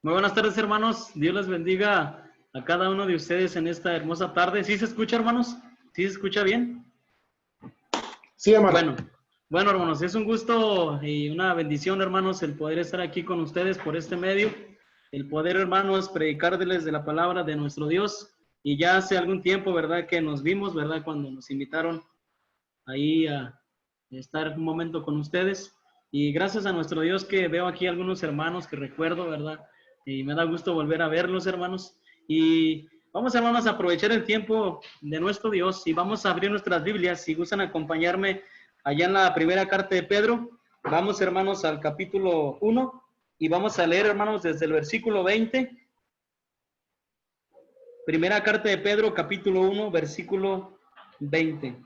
Muy buenas tardes, hermanos. Dios les bendiga a cada uno de ustedes en esta hermosa tarde. ¿Sí se escucha, hermanos? ¿Sí se escucha bien? Sí, hermano. Bueno, hermanos, es un gusto y una bendición, hermanos, el poder estar aquí con ustedes por este medio, el poder, hermanos, predicarles de la palabra de nuestro Dios. Y ya hace algún tiempo, ¿verdad?, que nos vimos, ¿verdad?, cuando nos invitaron ahí a estar un momento con ustedes. Y gracias a nuestro Dios que veo aquí algunos hermanos que recuerdo, ¿verdad? Y me da gusto volver a verlos, hermanos. Y vamos, hermanos, a aprovechar el tiempo de nuestro Dios y vamos a abrir nuestras Biblias. Si gustan acompañarme allá en la primera carta de Pedro, vamos, hermanos, al capítulo 1 y vamos a leer, hermanos, desde el versículo 20. Primera carta de Pedro, capítulo 1, versículo 20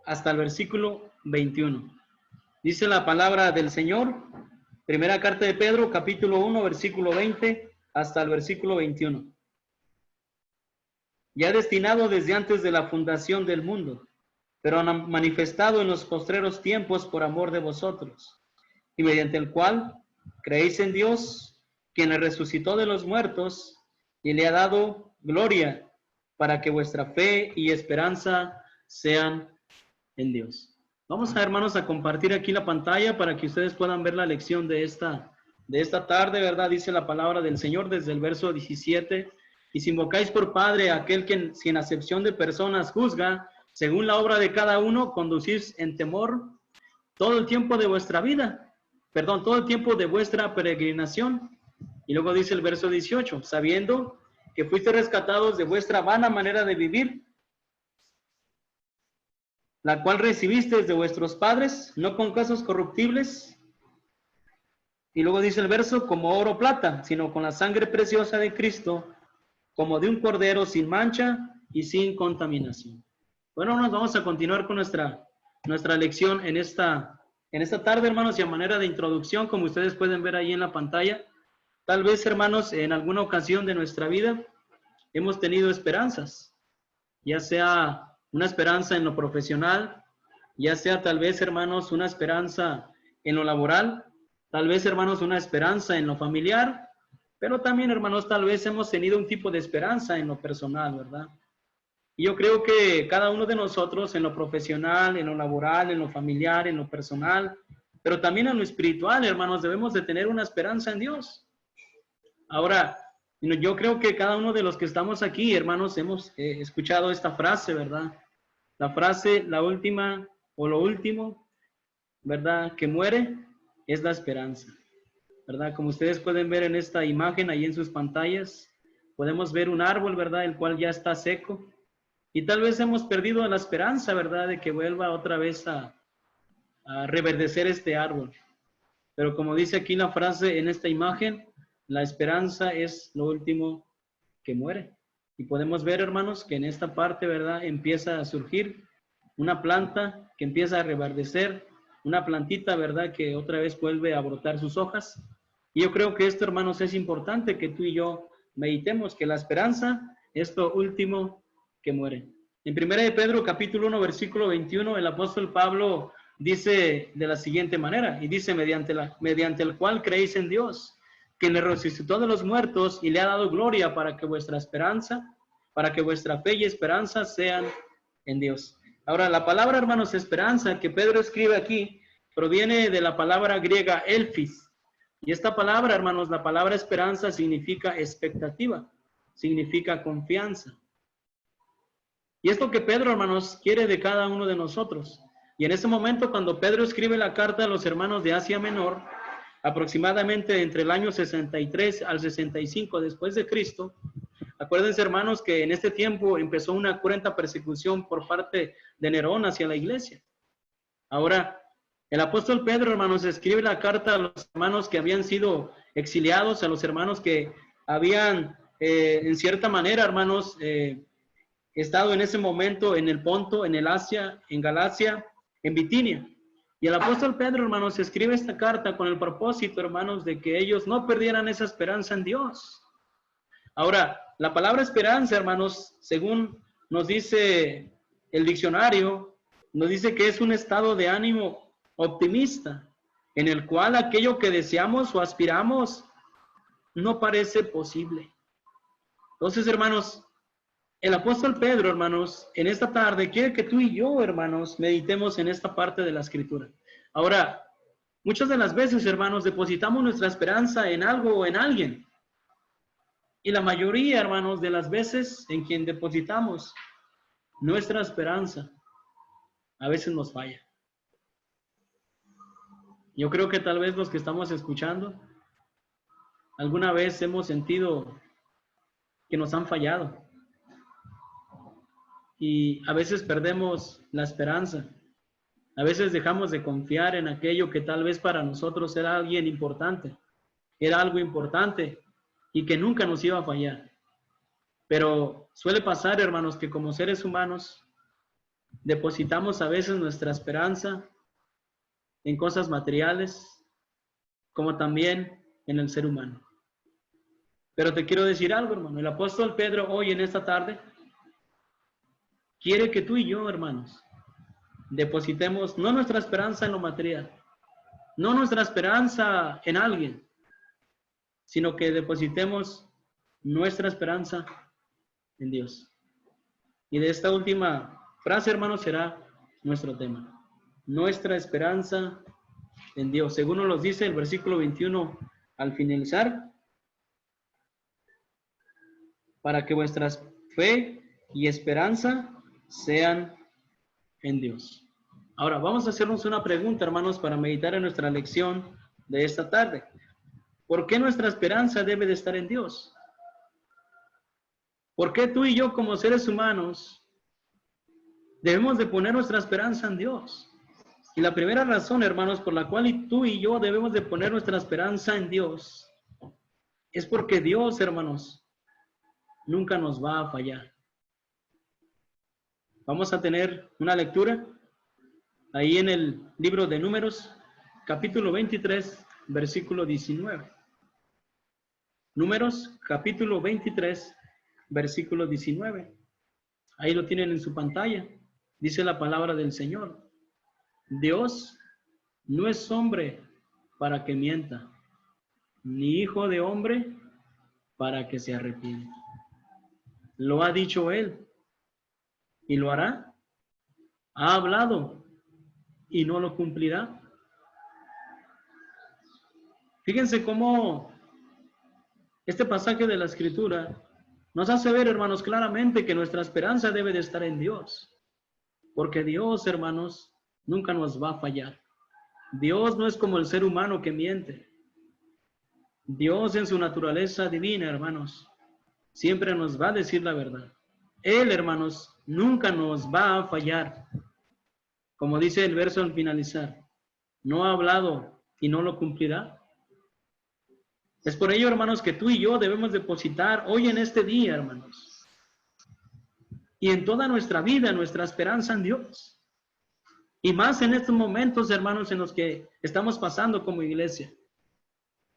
hasta el versículo 21. Dice la palabra del Señor, primera carta de Pedro, capítulo 1, versículo 20 hasta el versículo 21. Ya destinado desde antes de la fundación del mundo, pero manifestado en los postreros tiempos por amor de vosotros, y mediante el cual creéis en Dios, quien le resucitó de los muertos y le ha dado gloria, para que vuestra fe y esperanza sean en Dios. Vamos a, hermanos, a compartir aquí la pantalla para que ustedes puedan ver la lección de esta tarde, ¿verdad? Dice la palabra del Señor desde el verso 17. Y si invocáis por Padre a aquel que sin acepción de personas juzga, según la obra de cada uno, conducís en temor todo el tiempo de vuestra vida, todo el tiempo de vuestra peregrinación. Y luego dice el verso 18, sabiendo que fuiste rescatados de vuestra vana manera de vivir, la cual recibisteis de vuestros padres, no con cosas corruptibles. Y luego dice el verso, como oro o plata, sino con la sangre preciosa de Cristo, como de un cordero sin mancha y sin contaminación. Bueno, nos vamos a continuar con nuestra lección en esta tarde, hermanos, y a manera de introducción, como ustedes pueden ver ahí en la pantalla, tal vez, hermanos, en alguna ocasión de nuestra vida hemos tenido esperanzas, ya sea una esperanza en lo profesional, ya sea tal vez, hermanos, una esperanza en lo laboral, tal vez, hermanos, una esperanza en lo familiar, pero también, hermanos, tal vez hemos tenido un tipo de esperanza en lo personal, ¿verdad? Y yo creo que cada uno de nosotros en lo profesional, en lo laboral, en lo familiar, en lo personal, pero también en lo espiritual, hermanos, debemos de tener una esperanza en Dios. Ahora, yo creo que cada uno de los que estamos aquí, hermanos, hemos escuchado esta frase, ¿verdad? La frase, la última o lo último, ¿verdad? Que muere es la esperanza, ¿verdad? Como ustedes pueden ver en esta imagen ahí en sus pantallas, podemos ver un árbol, ¿verdad? El cual ya está seco. Y tal vez hemos perdido la esperanza, ¿verdad? De que vuelva otra vez a reverdecer este árbol. Pero como dice aquí la frase en esta imagen, la esperanza es lo último que muere. Y podemos ver, hermanos, que en esta parte, ¿verdad? Empieza a surgir una planta que empieza a reverdecer, una plantita, ¿verdad? Que otra vez vuelve a brotar sus hojas. Y yo creo que esto, hermanos, es importante que tú y yo meditemos, que la esperanza es lo último que muere. En 1 de Pedro, capítulo 1, versículo 21, el apóstol Pablo dice de la siguiente manera, y dice, mediante el cual creéis en Dios, que le resucitó de los muertos y le ha dado gloria para que vuestra fe y esperanza sean en Dios. Ahora, la palabra, hermanos, esperanza, que Pedro escribe aquí, proviene de la palabra griega elfis. Y esta palabra, hermanos, la palabra esperanza significa expectativa, significa confianza. Y esto que Pedro, hermanos, quiere de cada uno de nosotros. Y en ese momento, cuando Pedro escribe la carta a los hermanos de Asia Menor, aproximadamente entre el año 63 al 65 después de Cristo, acuérdense, hermanos, que en este tiempo empezó una cruenta persecución por parte de Nerón hacia la iglesia. Ahora, el apóstol Pedro, hermanos, escribe la carta a los hermanos que habían sido exiliados, a los hermanos que habían, en cierta manera, hermanos, estado en ese momento en el Ponto, en el Asia, en Galacia, en Bitinia. Y el apóstol Pedro, hermanos, escribe esta carta con el propósito, hermanos, de que ellos no perdieran esa esperanza en Dios. Ahora, la palabra esperanza, hermanos, según nos dice el diccionario, nos dice que es un estado de ánimo optimista, en el cual aquello que deseamos o aspiramos no parece posible. Entonces, hermanos, el apóstol Pedro, hermanos, en esta tarde quiere que tú y yo, hermanos, meditemos en esta parte de la Escritura. Ahora, muchas de las veces, hermanos, depositamos nuestra esperanza en algo o en alguien. Y la mayoría, hermanos, de las veces en quien depositamos nuestra esperanza, a veces nos falla. Yo creo que tal vez los que estamos escuchando, alguna vez hemos sentido que nos han fallado. Y a veces perdemos la esperanza. A veces dejamos de confiar en aquello que tal vez para nosotros era alguien importante. Era algo importante y que nunca nos iba a fallar. Pero suele pasar, hermanos, que como seres humanos depositamos a veces nuestra esperanza en cosas materiales, como también en el ser humano. Pero te quiero decir algo, hermano. El apóstol Pedro hoy en esta tarde quiere que tú y yo, hermanos, depositemos no nuestra esperanza en lo material, no nuestra esperanza en alguien, sino que depositemos nuestra esperanza en Dios. Y de esta última frase, hermanos, será nuestro tema. Nuestra esperanza en Dios. Según nos dice el versículo 21 al finalizar, para que vuestra fe y esperanza sean en Dios. Ahora, vamos a hacernos una pregunta, hermanos, para meditar en nuestra lección de esta tarde. ¿Por qué nuestra esperanza debe de estar en Dios? ¿Por qué tú y yo como seres humanos debemos de poner nuestra esperanza en Dios? Y la primera razón, hermanos, por la cual tú y yo debemos de poner nuestra esperanza en Dios, es porque Dios, hermanos, nunca nos va a fallar. Vamos a tener una lectura ahí en el libro de Números, capítulo 23, versículo 19. Números, capítulo 23, versículo 19. Ahí lo tienen en su pantalla. Dice la palabra del Señor. Dios no es hombre para que mienta, ni hijo de hombre para que se arrepienta. Lo ha dicho Él, y lo hará. Ha hablado, y no lo cumplirá. Fíjense cómo este pasaje de la Escritura nos hace ver, hermanos, claramente que nuestra esperanza debe de estar en Dios. Porque Dios, hermanos, nunca nos va a fallar. Dios no es como el ser humano que miente. Dios en su naturaleza divina, hermanos, siempre nos va a decir la verdad. Él, hermanos, nunca nos va a fallar. Como dice el verso al finalizar, no ha hablado y no lo cumplirá. Es por ello, hermanos, que tú y yo debemos depositar hoy en este día, hermanos, y en toda nuestra vida, nuestra esperanza en Dios. Y más en estos momentos, hermanos, en los que estamos pasando como iglesia.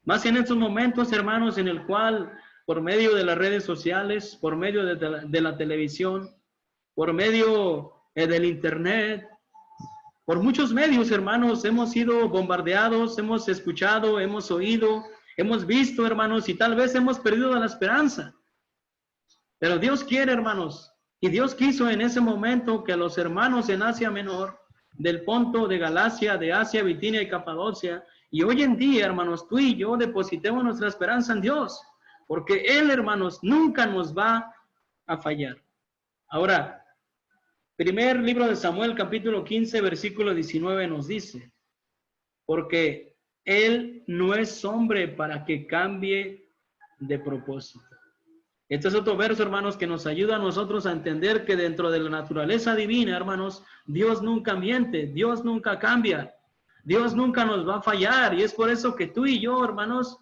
Más en estos momentos, hermanos, en el cual, por medio de las redes sociales, por medio de la televisión, por medio del internet, por muchos medios, hermanos, hemos sido bombardeados, hemos escuchado, hemos oído, hemos visto, hermanos, y tal vez hemos perdido la esperanza. Pero Dios quiere, hermanos, y Dios quiso en ese momento que los hermanos en Asia Menor, del Ponto, de Galacia, de Asia, Bitinia y Capadocia, y hoy en día, hermanos, tú y yo depositemos nuestra esperanza en Dios, porque Él, hermanos, nunca nos va a fallar. Ahora, primer libro de Samuel, capítulo 15, versículo 19 nos dice, porque Él no es hombre para que cambie de propósito. Este es otro verso, hermanos, que nos ayuda a nosotros a entender que dentro de la naturaleza divina, hermanos, Dios nunca miente, Dios nunca cambia, Dios nunca nos va a fallar. Y es por eso que tú y yo, hermanos,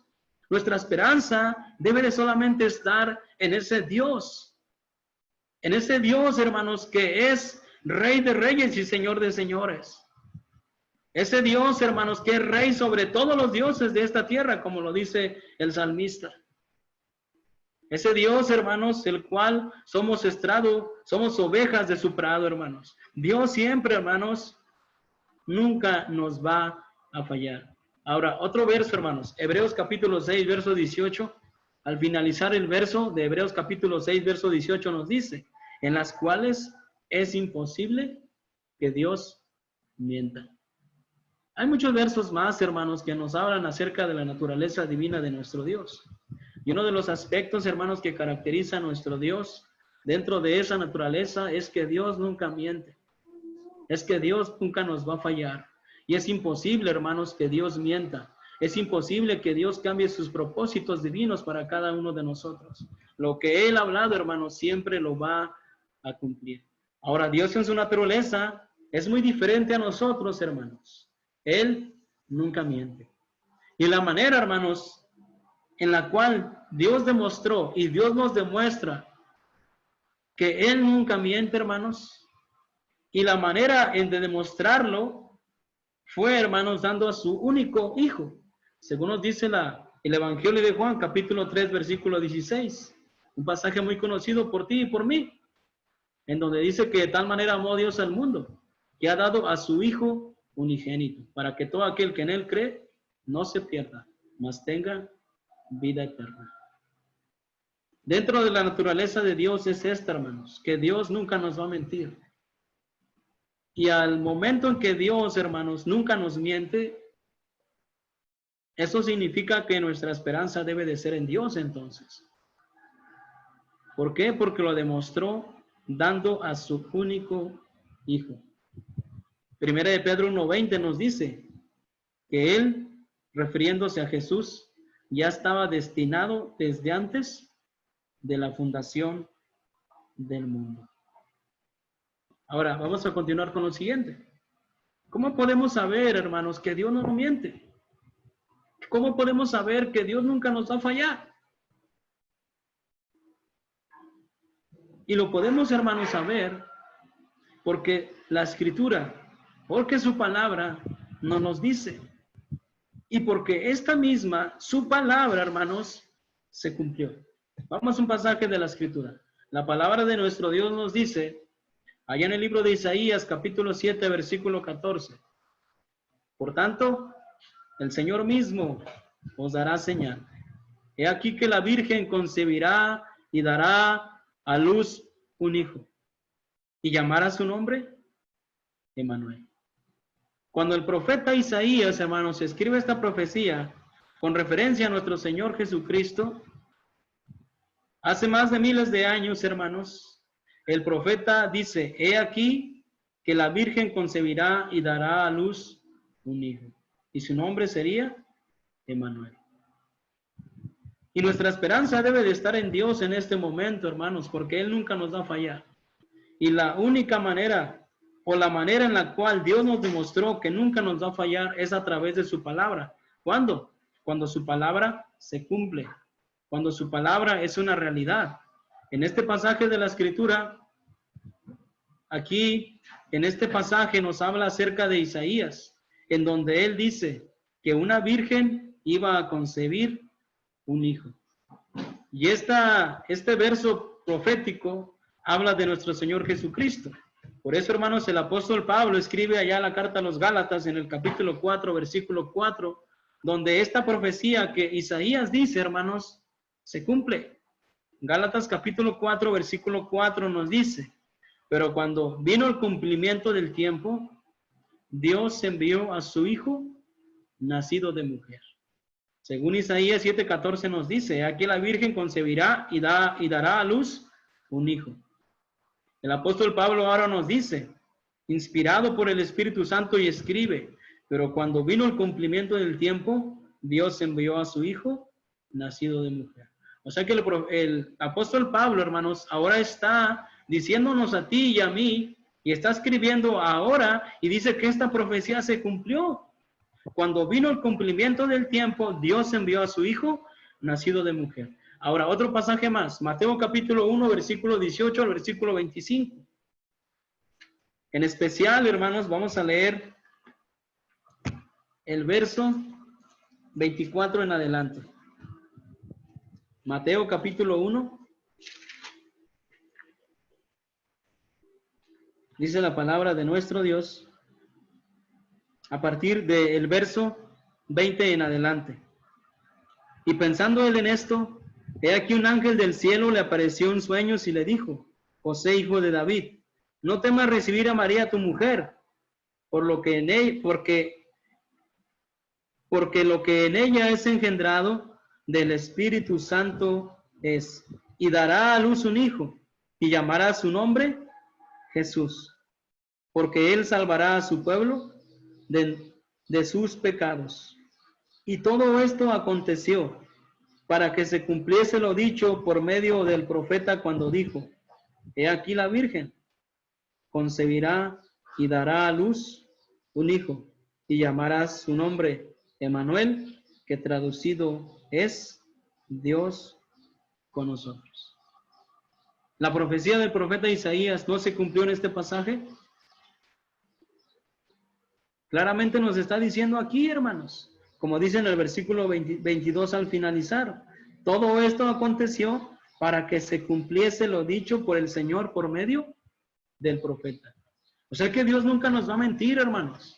nuestra esperanza debe de solamente estar en ese Dios. En ese Dios, hermanos, que es Rey de reyes y Señor de señores. Ese Dios, hermanos, que es Rey sobre todos los dioses de esta tierra, como lo dice el salmista. Ese Dios, hermanos, el cual somos estrado, somos ovejas de su prado, hermanos. Dios siempre, hermanos, nunca nos va a fallar. Ahora, otro verso, hermanos. Hebreos capítulo 6, verso 18, Al finalizar el verso de Hebreos capítulo 6, verso 18 nos dice, en las cuales es imposible que Dios mienta. Hay muchos versos más, hermanos, que nos hablan acerca de la naturaleza divina de nuestro Dios. Y uno de los aspectos, hermanos, que caracteriza a nuestro Dios dentro de esa naturaleza es que Dios nunca miente. Es que Dios nunca nos va a fallar. Y es imposible, hermanos, que Dios mienta. Es imposible que Dios cambie sus propósitos divinos para cada uno de nosotros. Lo que Él ha hablado, hermanos, siempre lo va a cumplir. Ahora, Dios en su naturaleza es muy diferente a nosotros, hermanos. Él nunca miente. Y la manera, hermanos, en la cual Dios demostró y Dios nos demuestra que Él nunca miente, hermanos, y la manera en de demostrarlo fue, hermanos, dando a su único hijo, según nos dice el Evangelio de Juan, capítulo 3, versículo 16, un pasaje muy conocido por ti y por mí, en donde dice que de tal manera amó Dios al mundo, que ha dado a su Hijo unigénito, para que todo aquel que en Él cree no se pierda, mas tenga vida eterna. Dentro de la naturaleza de Dios es esta, hermanos, que Dios nunca nos va a mentir. Y al momento en que Dios, hermanos, nunca nos miente, eso significa que nuestra esperanza debe de ser en Dios entonces. ¿Por qué? Porque lo demostró dando a su único Hijo. Primera de Pedro 1:20 nos dice que Él, refiriéndose a Jesús, ya estaba destinado desde antes de la fundación del mundo. Ahora, vamos a continuar con lo siguiente. ¿Cómo podemos saber, hermanos, que Dios no nos miente? ¿Cómo podemos saber que Dios nunca nos va a fallar? Y lo podemos, hermanos, saber porque la Escritura, porque su palabra nos dice. Y porque esta misma, su palabra, hermanos, se cumplió. Vamos a un pasaje de la Escritura. La palabra de nuestro Dios nos dice, allá en el libro de Isaías, capítulo 7, versículo 14. Por tanto, el Señor mismo os dará señal. He aquí que la Virgen concebirá y dará a luz un hijo. Y llamará su nombre Emmanuel. Cuando el profeta Isaías, hermanos, escribe esta profecía con referencia a nuestro Señor Jesucristo, hace más de miles de años, hermanos, el profeta dice, he aquí que la Virgen concebirá y dará a luz un hijo. Y su nombre sería Emmanuel. Y nuestra esperanza debe de estar en Dios en este momento, hermanos, porque Él nunca nos va a fallar. Y la única manera, o la manera en la cual Dios nos demostró que nunca nos va a fallar es a través de su palabra. ¿Cuándo? Cuando su palabra se cumple. Cuando su palabra es una realidad. En este pasaje de la Escritura, aquí, en este pasaje nos habla acerca de Isaías, en donde él dice que una virgen iba a concebir un hijo. Y este verso profético habla de nuestro Señor Jesucristo. Por eso, hermanos, el apóstol Pablo escribe allá la carta a los Gálatas en el capítulo 4, versículo 4, donde esta profecía que Isaías dice, hermanos, se cumple. Gálatas capítulo 4, versículo 4 nos dice, pero cuando vino el cumplimiento del tiempo, Dios envió a su Hijo, nacido de mujer. Según Isaías 7:14 nos dice, aquí la Virgen concebirá y dará a luz un hijo. El apóstol Pablo ahora nos dice, inspirado por el Espíritu Santo y escribe, pero cuando vino el cumplimiento del tiempo, Dios envió a su Hijo, nacido de mujer. O sea que el apóstol Pablo, hermanos, ahora está diciéndonos a ti y a mí, y está escribiendo ahora, y dice que esta profecía se cumplió. Cuando vino el cumplimiento del tiempo, Dios envió a su Hijo, nacido de mujer. Ahora, otro pasaje más. Mateo capítulo 1, versículo 18 al versículo 25. En especial, hermanos, vamos a leer el verso 24 en adelante. Mateo capítulo 1. Dice la palabra de nuestro Dios a partir del verso 20 en adelante. Y pensando él en esto, He aquí un ángel del cielo le apareció en sueños y le dijo: José, hijo de David, no temas recibir a María tu mujer, por lo que en ella, porque lo que en ella es engendrado del Espíritu Santo es, y dará a luz un hijo, y llamará su nombre Jesús, porque él salvará a su pueblo de sus pecados. Y todo esto aconteció para que se cumpliese lo dicho por medio del profeta cuando dijo: He aquí la Virgen concebirá y dará a luz un hijo, y llamarás su nombre Emmanuel, que traducido es Dios con nosotros. La profecía del profeta Isaías no se cumplió en este pasaje. Claramente nos está diciendo aquí, hermanos, como dice en el versículo 22 al finalizar, todo esto aconteció para que se cumpliese lo dicho por el Señor por medio del profeta. O sea que Dios nunca nos va a mentir, hermanos.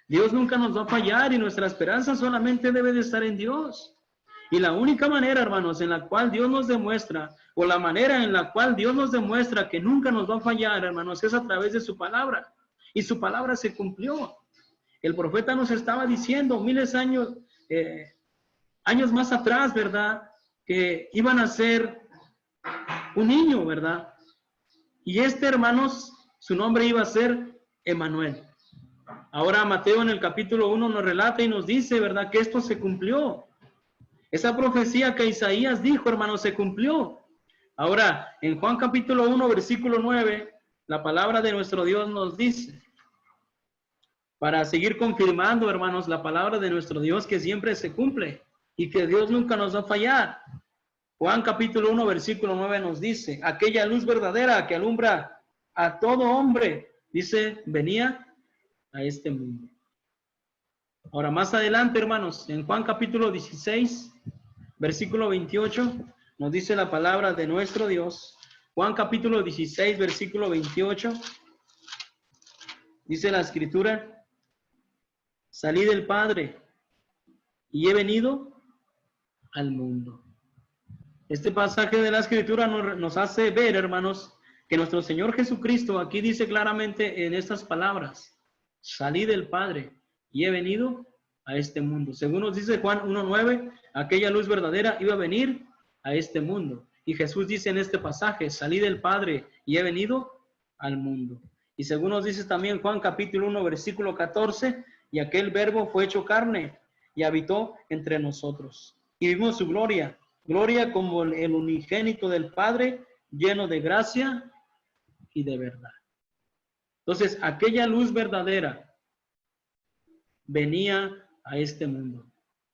Dios nunca nos va a fallar y nuestra esperanza solamente debe de estar en Dios. Y la única manera, hermanos, en la cual Dios nos demuestra, o la manera en la cual Dios nos demuestra que nunca nos va a fallar, hermanos, es a través de su palabra. Y su palabra se cumplió. El profeta nos estaba diciendo miles de años más atrás, ¿verdad? Que iban a ser un niño, ¿verdad? Y hermanos, su nombre iba a ser Emmanuel. Ahora Mateo en el capítulo 1 nos relata y nos dice, ¿verdad? Que esto se cumplió. Esa profecía que Isaías dijo, hermanos, se cumplió. Ahora, en Juan capítulo 1, versículo 9, la palabra de nuestro Dios nos dice, para seguir confirmando, hermanos, la palabra de nuestro Dios que siempre se cumple y que Dios nunca nos va a fallar. Juan capítulo 1, versículo 9 nos dice, aquella luz verdadera que alumbra a todo hombre, dice, venía a este mundo. Ahora, más adelante, hermanos, en Juan capítulo 16, versículo 28, nos dice la palabra de nuestro Dios. Juan capítulo 16, versículo 28, dice la Escritura, salí del Padre y he venido al mundo. Este pasaje de la Escritura nos hace ver, hermanos, que nuestro Señor Jesucristo aquí dice claramente en estas palabras, salí del Padre y he venido a este mundo. Según nos dice Juan 1:9, aquella luz verdadera iba a venir a este mundo. Y Jesús dice en este pasaje, salí del Padre y he venido al mundo. Y según nos dice también Juan capítulo 1, versículo 14, y aquel verbo fue hecho carne y habitó entre nosotros. Y vimos su gloria, gloria como el unigénito del Padre, lleno de gracia y de verdad. Entonces, aquella luz verdadera venía a este mundo.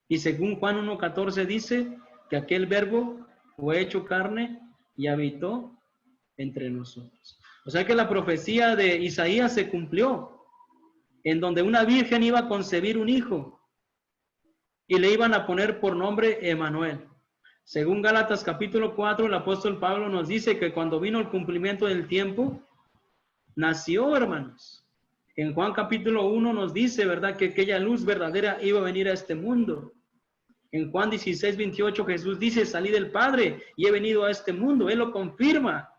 Y según Juan 1:14 dice que aquel verbo fue hecho carne y habitó entre nosotros. O sea que la profecía de Isaías se cumplió, en donde una virgen iba a concebir un hijo y le iban a poner por nombre Emmanuel. Según Gálatas capítulo 4, el apóstol Pablo nos dice que cuando vino el cumplimiento del tiempo, nació, hermanos. En Juan capítulo 1 nos dice, ¿verdad?, que aquella luz verdadera iba a venir a este mundo. En Juan 16:28 Jesús dice, salí del Padre y he venido a este mundo. Él lo confirma,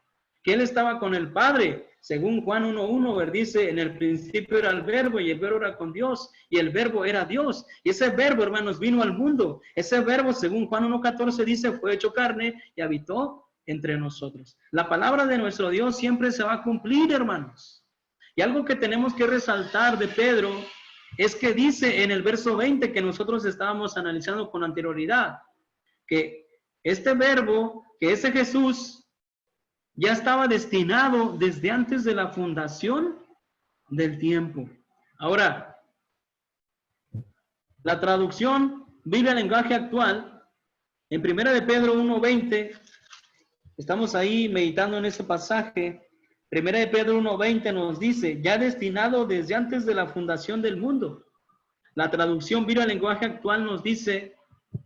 que él estaba con el Padre. Según Juan 1:1, dice, en el principio era el verbo y el verbo era con Dios y el verbo era Dios. Y ese verbo, hermanos, vino al mundo. Ese verbo, según Juan 1:14 dice, fue hecho carne y habitó entre nosotros. La palabra de nuestro Dios siempre se va a cumplir, hermanos. Y algo que tenemos que resaltar de Pedro es que dice en el verso 20 que nosotros estábamos analizando con anterioridad, que este verbo, que ese Jesús, ya estaba destinado desde antes de la fundación del tiempo. Ahora, la traducción Biblia en lenguaje actual, en 1 de Pedro 1:20, estamos ahí meditando en ese pasaje. 1 de Pedro 1:20 nos dice, ya destinado desde antes de la fundación del mundo. La traducción Biblia en lenguaje actual nos dice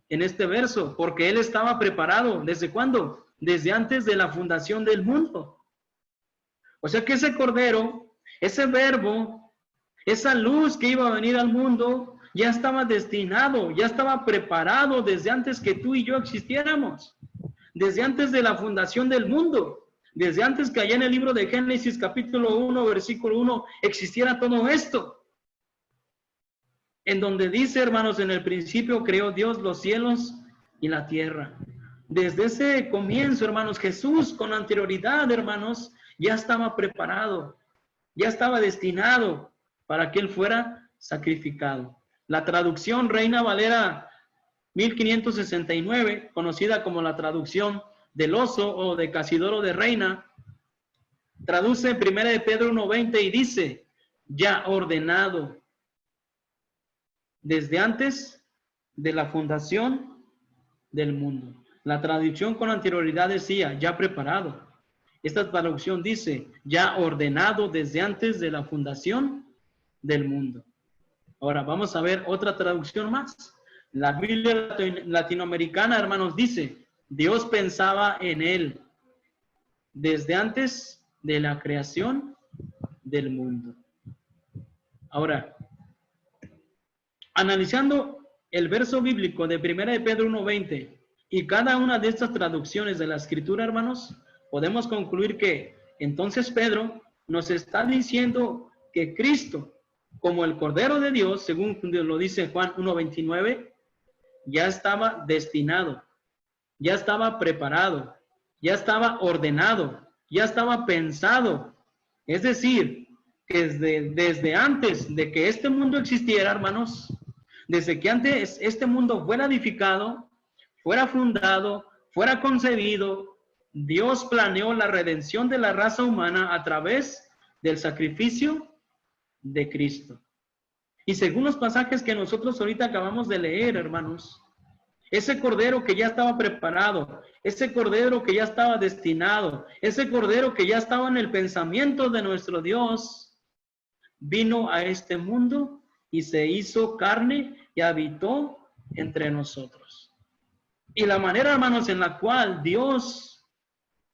en este verso, porque él estaba preparado, ¿desde cuándo? Desde antes de la fundación del mundo. O sea que ese cordero, ese verbo, esa luz que iba a venir al mundo, ya estaba destinado, ya estaba preparado desde antes que tú y yo existiéramos. desde antes de la fundación del mundo. Desde antes que allá en el libro de Génesis capítulo 1, versículo 1, existiera todo esto. En donde dice, hermanos, en el principio creó Dios los cielos y la tierra. Desde ese comienzo, hermanos, Jesús con anterioridad, hermanos, ya estaba preparado, ya estaba destinado para que Él fuera sacrificado. La traducción Reina Valera 1569, conocida como la traducción del oso o de Casidoro de Reina, traduce 1 de Pedro 1:20 y dice, ya ordenado desde antes de la fundación del mundo. La traducción con anterioridad decía, ya preparado. Esta traducción dice, ya ordenado desde antes de la fundación del mundo. Ahora vamos a ver otra traducción más. La Biblia latinoamericana, hermanos, dice, Dios pensaba en él desde antes de la creación del mundo. Ahora, analizando el verso bíblico de 1 de Pedro 1:20 y cada una de estas traducciones de la Escritura, hermanos, podemos concluir que entonces Pedro nos está diciendo que Cristo, como el Cordero de Dios, según lo dice Juan 1:29, ya estaba destinado, ya estaba preparado, ya estaba ordenado, ya estaba pensado. Es decir, que desde antes de que este mundo existiera, hermanos, desde que antes este mundo fuera edificado, fuera fundado, fuera concebido, Dios planeó la redención de la raza humana a través del sacrificio de Cristo. Y según los pasajes que nosotros ahorita acabamos de leer, hermanos, ese cordero que ya estaba preparado, ese cordero que ya estaba destinado, ese cordero que ya estaba en el pensamiento de nuestro Dios, vino a este mundo y se hizo carne y habitó entre nosotros. Y la manera, hermanos, en la cual Dios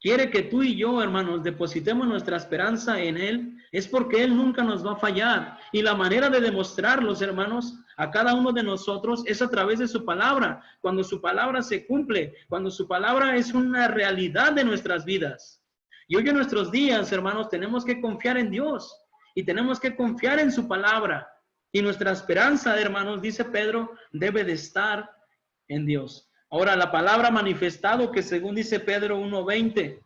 quiere que tú y yo, hermanos, depositemos nuestra esperanza en Él, es porque Él nunca nos va a fallar. Y la manera de demostrarlos, hermanos, a cada uno de nosotros es a través de su palabra. Cuando su palabra se cumple, cuando su palabra es una realidad de nuestras vidas. Y hoy en nuestros días, hermanos, tenemos que confiar en Dios y tenemos que confiar en su palabra. Y nuestra esperanza, hermanos, dice Pedro, debe de estar en Dios. Ahora, la palabra manifestado, que según dice Pedro 1:20,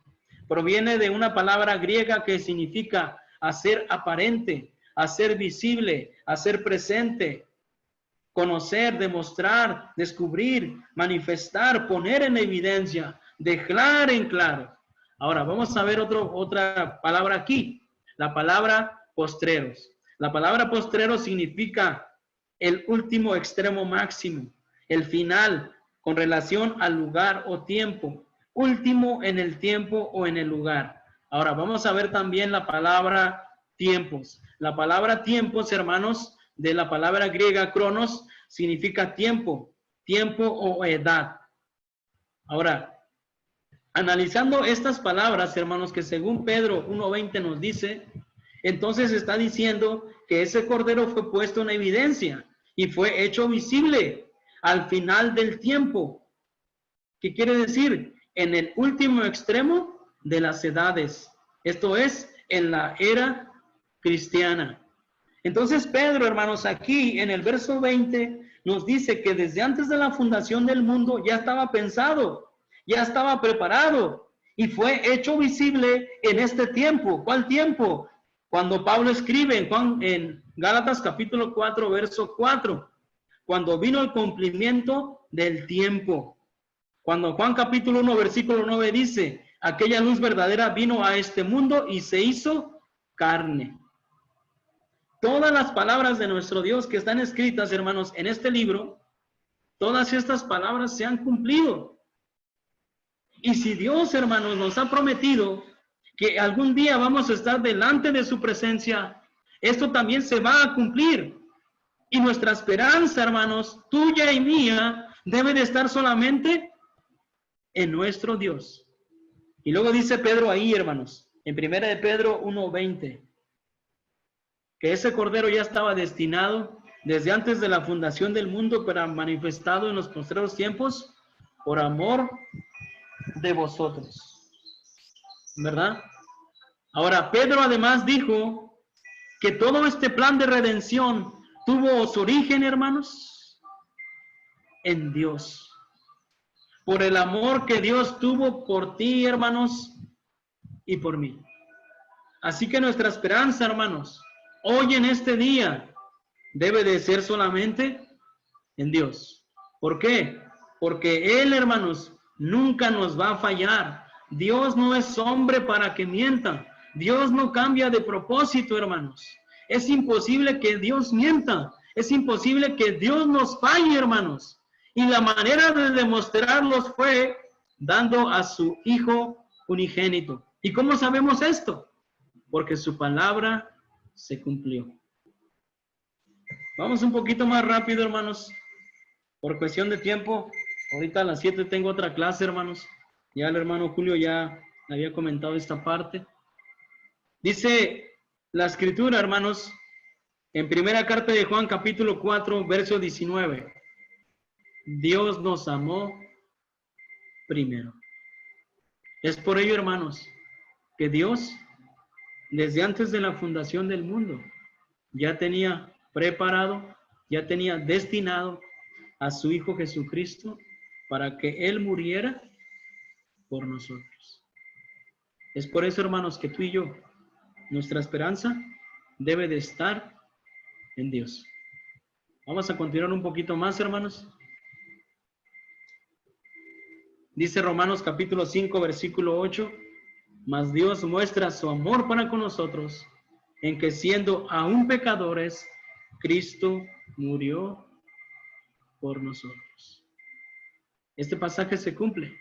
proviene de una palabra griega que significa hacer aparente, hacer visible, hacer presente, conocer, demostrar, descubrir, manifestar, poner en evidencia, dejar en claro. Ahora, vamos a ver otra palabra aquí, la palabra postreros. La palabra postrero significa el último extremo máximo, el final, con relación al lugar o tiempo, último en el tiempo o en el lugar. Ahora vamos a ver también la palabra tiempos. La palabra tiempos, hermanos, de la palabra griega cronos, significa tiempo, tiempo o edad. Ahora, analizando estas palabras, hermanos, que según Pedro 1:20 nos dice, entonces está diciendo que ese cordero fue puesto en evidencia y fue hecho visible al final del tiempo. ¿Qué quiere decir? En el último extremo de las edades. Esto es, en la era cristiana. Entonces Pedro, hermanos, aquí en el verso 20 nos dice que desde antes de la fundación del mundo ya estaba pensado, ya estaba preparado y fue hecho visible en este tiempo. ¿Cuál tiempo? Cuando Pablo escribe en Gálatas capítulo 4, verso 4. Cuando vino el cumplimiento del tiempo. Cuando Juan capítulo 1, versículo 9 dice, aquella luz verdadera vino a este mundo y se hizo carne. Todas las palabras de nuestro Dios que están escritas, hermanos, en este libro, todas estas palabras se han cumplido. Y si Dios, hermanos, nos ha prometido que algún día vamos a estar delante de su presencia, esto también se va a cumplir. Y nuestra esperanza, hermanos, tuya y mía, debe de estar solamente en nuestro Dios. Y luego dice Pedro ahí, hermanos, en 1 de Pedro 1:20, que ese cordero ya estaba destinado desde antes de la fundación del mundo, pero manifestado en los postreros tiempos por amor de vosotros. ¿Verdad? Ahora, Pedro además dijo que todo este plan de redención tuvo su origen, hermanos, en Dios. Por el amor que Dios tuvo por ti, hermanos, y por mí. Así que nuestra esperanza, hermanos, hoy en este día, debe de ser solamente en Dios. ¿Por qué? Porque Él, hermanos, nunca nos va a fallar. Dios no es hombre para que mienta. Dios no cambia de propósito, hermanos. Es imposible que Dios mienta. Es imposible que Dios nos falle, hermanos. Y la manera de demostrarlos fue dando a su Hijo unigénito. ¿Y cómo sabemos esto? Porque su palabra se cumplió. Vamos un poquito más rápido, hermanos. Por cuestión de tiempo, ahorita a las 7 tengo otra clase, hermanos. Ya el hermano Julio ya había comentado esta parte. Dice la escritura, hermanos, en primera carta de Juan, capítulo 4, verso 19. Dios nos amó primero. Es por ello, hermanos, que Dios, desde antes de la fundación del mundo, ya tenía preparado, ya tenía destinado a su Hijo Jesucristo para que Él muriera por nosotros. Es por eso, hermanos, que tú y yo, nuestra esperanza debe de estar en Dios. Vamos a continuar un poquito más, hermanos. Dice Romanos capítulo 5, versículo 8, mas Dios muestra su amor para con nosotros, en que siendo aún pecadores, Cristo murió por nosotros. Este pasaje se cumple.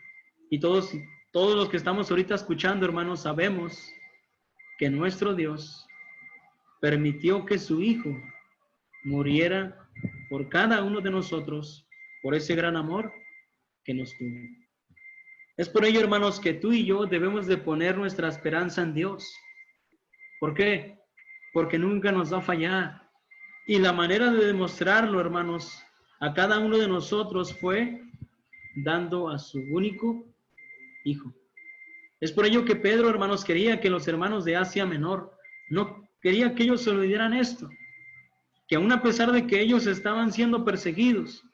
Y todos los que estamos ahorita escuchando, hermanos, sabemos que nuestro Dios permitió que su Hijo muriera por cada uno de nosotros, por ese gran amor que nos tuvo. Es por ello, hermanos, que tú y yo debemos de poner nuestra esperanza en Dios. ¿Por qué? Porque nunca nos va a fallar. Y la manera de demostrarlo, hermanos, a cada uno de nosotros fue dando a su único Hijo. Es por ello que Pedro, hermanos, quería que los hermanos de Asia Menor, no quería que ellos se olvidaran esto, que aun a pesar de que ellos estaban siendo perseguidos,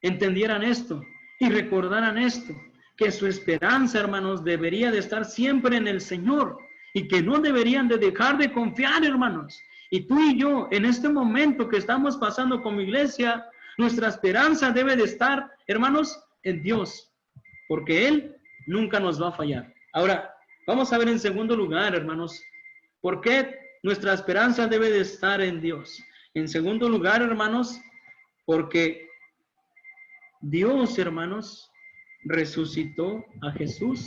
entendieran esto y recordaran esto, que su esperanza, hermanos, debería de estar siempre en el Señor y que no deberían de dejar de confiar, hermanos. Y tú y yo, en este momento que estamos pasando como iglesia, nuestra esperanza debe de estar, hermanos, en Dios, porque Él nunca nos va a fallar. Ahora, vamos a ver en segundo lugar, hermanos, ¿por qué nuestra esperanza debe de estar en Dios? En segundo lugar, hermanos, porque Dios, hermanos, resucitó a Jesús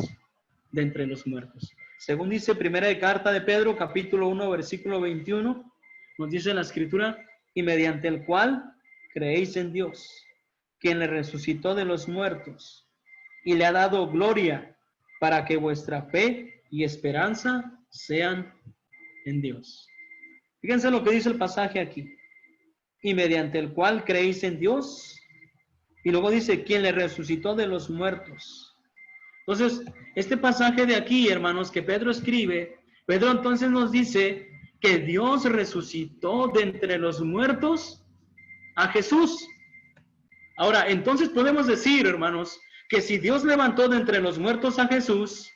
de entre los muertos. Según dice primera de carta de Pedro, capítulo 1, versículo 21, nos dice la escritura, y mediante el cual creéis en Dios, quien le resucitó de los muertos y le ha dado gloria, para que vuestra fe y esperanza sean en Dios. Fíjense lo que dice el pasaje aquí. Y mediante el cual creéis en Dios. Y luego dice, quien le resucitó de los muertos. Entonces, este pasaje de aquí, hermanos, que Pedro escribe, Pedro entonces nos dice que Dios resucitó de entre los muertos a Jesús. Ahora, entonces podemos decir, hermanos, que si Dios levantó de entre los muertos a Jesús,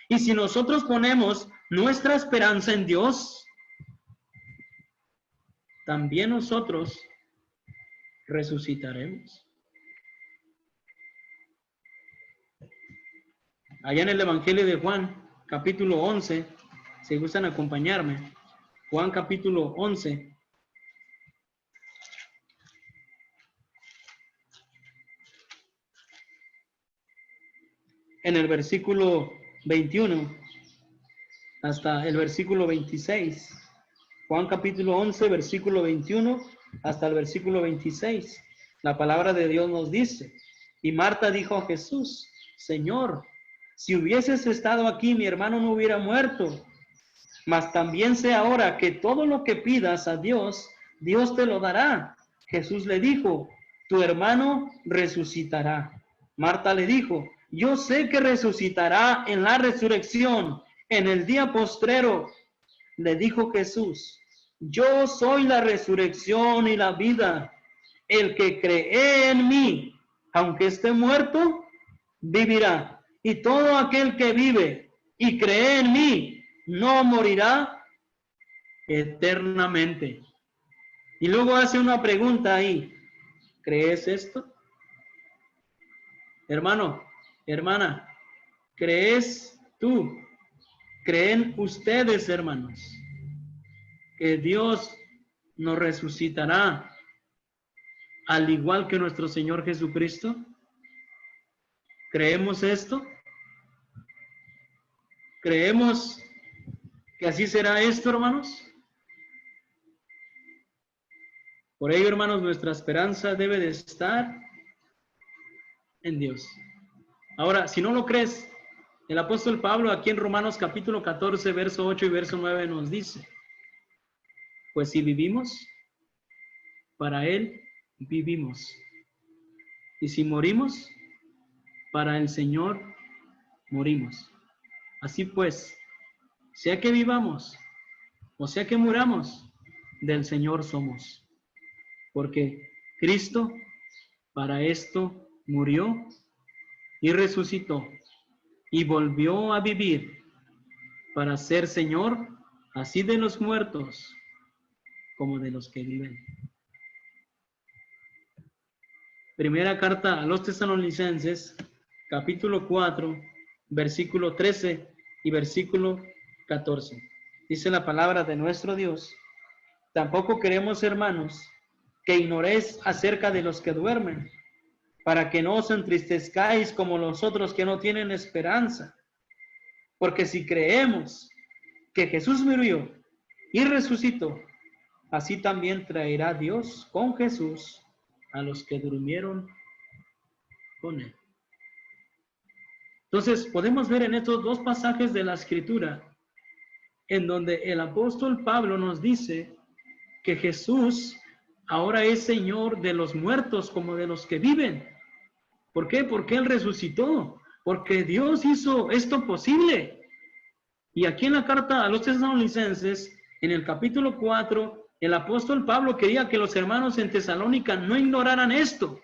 y si nosotros ponemos nuestra esperanza en Dios, también nosotros resucitaremos. Allá en el Evangelio de Juan, capítulo 11, si gustan acompañarme, Juan capítulo 11. En el versículo 21 hasta el versículo 26. Juan capítulo 11, versículo 21 hasta el versículo 26. La palabra de Dios nos dice, y Marta dijo a Jesús, Señor, si hubieses estado aquí, mi hermano no hubiera muerto. Mas también sé ahora que todo lo que pidas a Dios, Dios te lo dará. Jesús le dijo, tu hermano resucitará. Marta le dijo, yo sé que resucitará en la resurrección, en el día postrero. Le dijo Jesús, yo soy la resurrección y la vida. El que cree en mí, aunque esté muerto, vivirá. Y todo aquel que vive y cree en mí, no morirá eternamente. Y luego hace una pregunta ahí. ¿Crees esto? Hermano, hermana, ¿crees tú? ¿Creen ustedes, hermanos, que Dios nos resucitará al igual que nuestro Señor Jesucristo? ¿Creemos esto? ¿Creemos que así será esto, hermanos? Por ello, hermanos, nuestra esperanza debe de estar en Dios. Ahora, si no lo crees, el apóstol Pablo aquí en Romanos capítulo 14, verso 8 y verso 9 nos dice, pues si vivimos, para Él vivimos. Y si morimos, para el Señor morimos. Así pues, sea que vivamos o sea que muramos, del Señor somos. Porque Cristo para esto murió y resucitó y volvió a vivir para ser Señor así de los muertos como de los que viven. Primera carta a los Tesalonicenses, capítulo 4, versículo 13 y versículo 14. Dice la palabra de nuestro Dios, tampoco queremos, hermanos, que ignoréis acerca de los que duermen, para que no os entristezcáis como los otros que no tienen esperanza. Porque si creemos que Jesús murió y resucitó, así también traerá Dios con Jesús a los que durmieron con él. Entonces, podemos ver en estos dos pasajes de la Escritura, en donde el apóstol Pablo nos dice que Jesús ahora es Señor de los muertos como de los que viven. ¿Por qué? Porque Él resucitó, porque Dios hizo esto posible. Y aquí en la carta a los Tesalonicenses, en el capítulo 4, el apóstol Pablo quería que los hermanos en Tesalónica no ignoraran esto.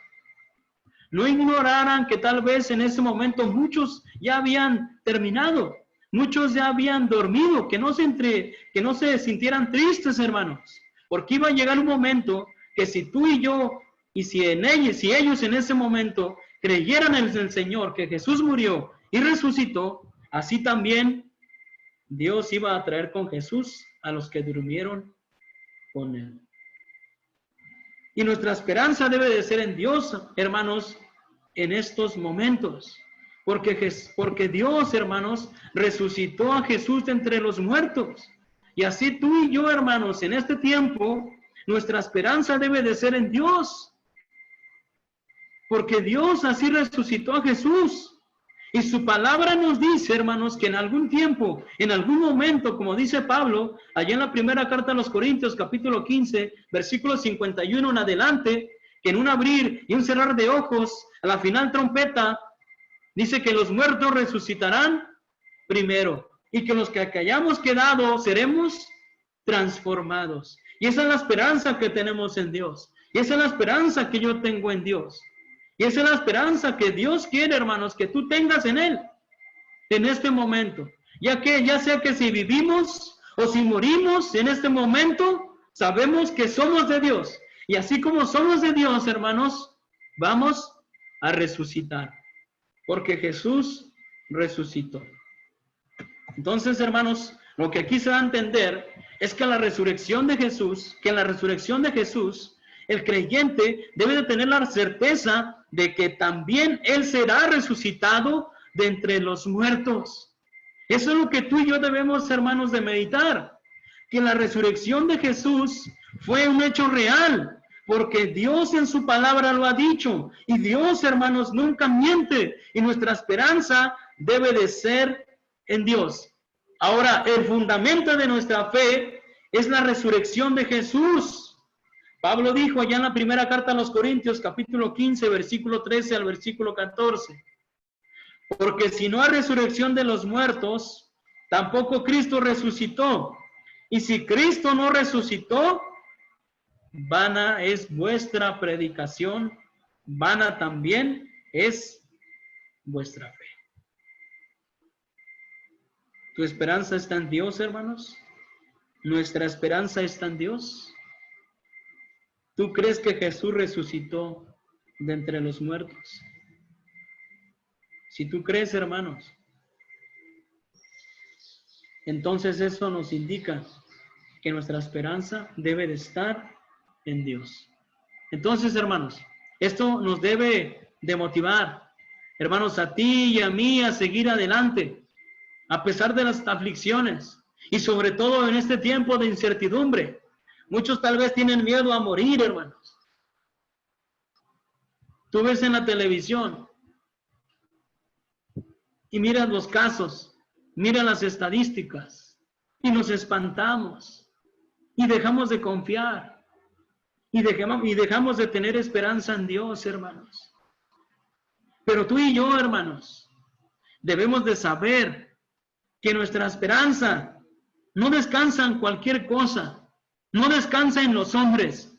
No ignoraran que tal vez en ese momento muchos ya habían terminado, muchos ya habían dormido, que no se sintieran tristes, hermanos, porque iba a llegar un momento que si tú y yo, y si ellos en ese momento creyeran en el Señor, que Jesús murió y resucitó, así también Dios iba a traer con Jesús a los que durmieron con él. Y nuestra esperanza debe de ser en Dios, hermanos, en estos momentos. Porque Dios, hermanos, resucitó a Jesús de entre los muertos. Y así tú y yo, hermanos, en este tiempo, nuestra esperanza debe de ser en Dios. Porque Dios así resucitó a Jesús. Y su palabra nos dice, hermanos, que en algún tiempo, en algún momento, como dice Pablo, allá en la primera carta a los Corintios, capítulo 15, versículo 51 en adelante, que en un abrir y un cerrar de ojos, a la final trompeta, dice que los muertos resucitarán primero, y que los que hayamos quedado seremos transformados. Y esa es la esperanza que tenemos en Dios. Y esa es la esperanza que yo tengo en Dios. Y esa es la esperanza que Dios quiere, hermanos, que tú tengas en Él, en este momento. Ya sea que si vivimos o si morimos en este momento, sabemos que somos de Dios. Y así como somos de Dios, hermanos, vamos a resucitar. Porque Jesús resucitó. Entonces, hermanos, lo que aquí se va a entender es que en la resurrección de Jesús, el creyente debe de tener la certeza de que también Él será resucitado de entre los muertos. Eso es lo que tú y yo debemos, hermanos, de meditar. Que la resurrección de Jesús fue un hecho real, porque Dios en su palabra lo ha dicho. Y Dios, hermanos, nunca miente. Y nuestra esperanza debe de ser en Dios. Ahora, el fundamento de nuestra fe es la resurrección de Jesús. Pablo dijo allá en la primera carta a los Corintios, capítulo 15, versículo 13 al versículo 14. Porque si no hay resurrección de los muertos, tampoco Cristo resucitó. Y si Cristo no resucitó, vana es vuestra predicación, vana también es vuestra fe. ¿Tu esperanza está en Dios, hermanos? ¿Nuestra esperanza está en Dios? ¿Tú crees que Jesús resucitó de entre los muertos? Si tú crees, hermanos, entonces eso nos indica que nuestra esperanza debe de estar en Dios. Entonces, hermanos, esto nos debe de motivar, hermanos, a ti y a mí a seguir adelante, a pesar de las aflicciones y sobre todo en este tiempo de incertidumbre. Muchos tal vez tienen miedo a morir, hermanos. Tú ves en la televisión y miras los casos, miras las estadísticas y nos espantamos y dejamos de confiar y dejamos de tener esperanza en Dios, hermanos. Pero tú y yo, hermanos, debemos de saber que nuestra esperanza no descansa en cualquier cosa, no descansa en los hombres,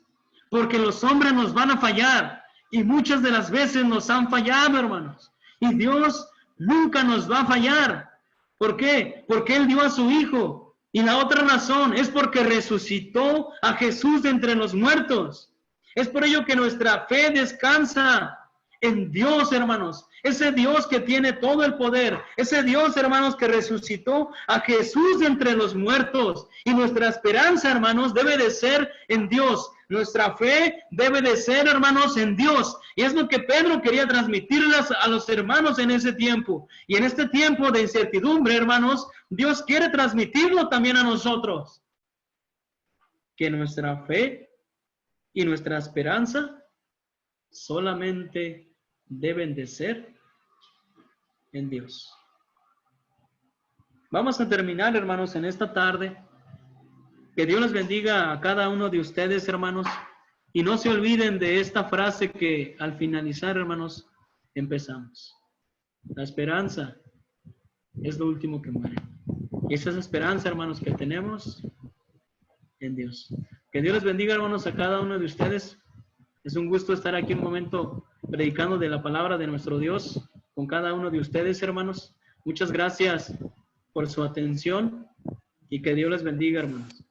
porque los hombres nos van a fallar y muchas de las veces nos han fallado, hermanos. Y Dios nunca nos va a fallar. ¿Por qué? Porque Él dio a su Hijo. Y la otra razón es porque resucitó a Jesús de entre los muertos. Es por ello que nuestra fe descansa en Dios, hermanos. Ese Dios que tiene todo el poder. Ese Dios, hermanos, que resucitó a Jesús de entre los muertos. Y nuestra esperanza, hermanos, debe de ser en Dios. Nuestra fe debe de ser, hermanos, en Dios. Y es lo que Pedro quería transmitirles a los hermanos en ese tiempo. Y en este tiempo de incertidumbre, hermanos, Dios quiere transmitirlo también a nosotros. Que nuestra fe y nuestra esperanza solamente deben de ser en Dios. Vamos a terminar, hermanos, en esta tarde. Que Dios les bendiga a cada uno de ustedes, hermanos. Y no se olviden de esta frase que al finalizar, hermanos, empezamos. La esperanza es lo último que muere. Y esa es la esperanza, hermanos, que tenemos en Dios. Que Dios les bendiga, hermanos, a cada uno de ustedes. Es un gusto estar aquí un momento predicando de la palabra de nuestro Dios con cada uno de ustedes, hermanos. Muchas gracias por su atención y que Dios les bendiga, hermanos.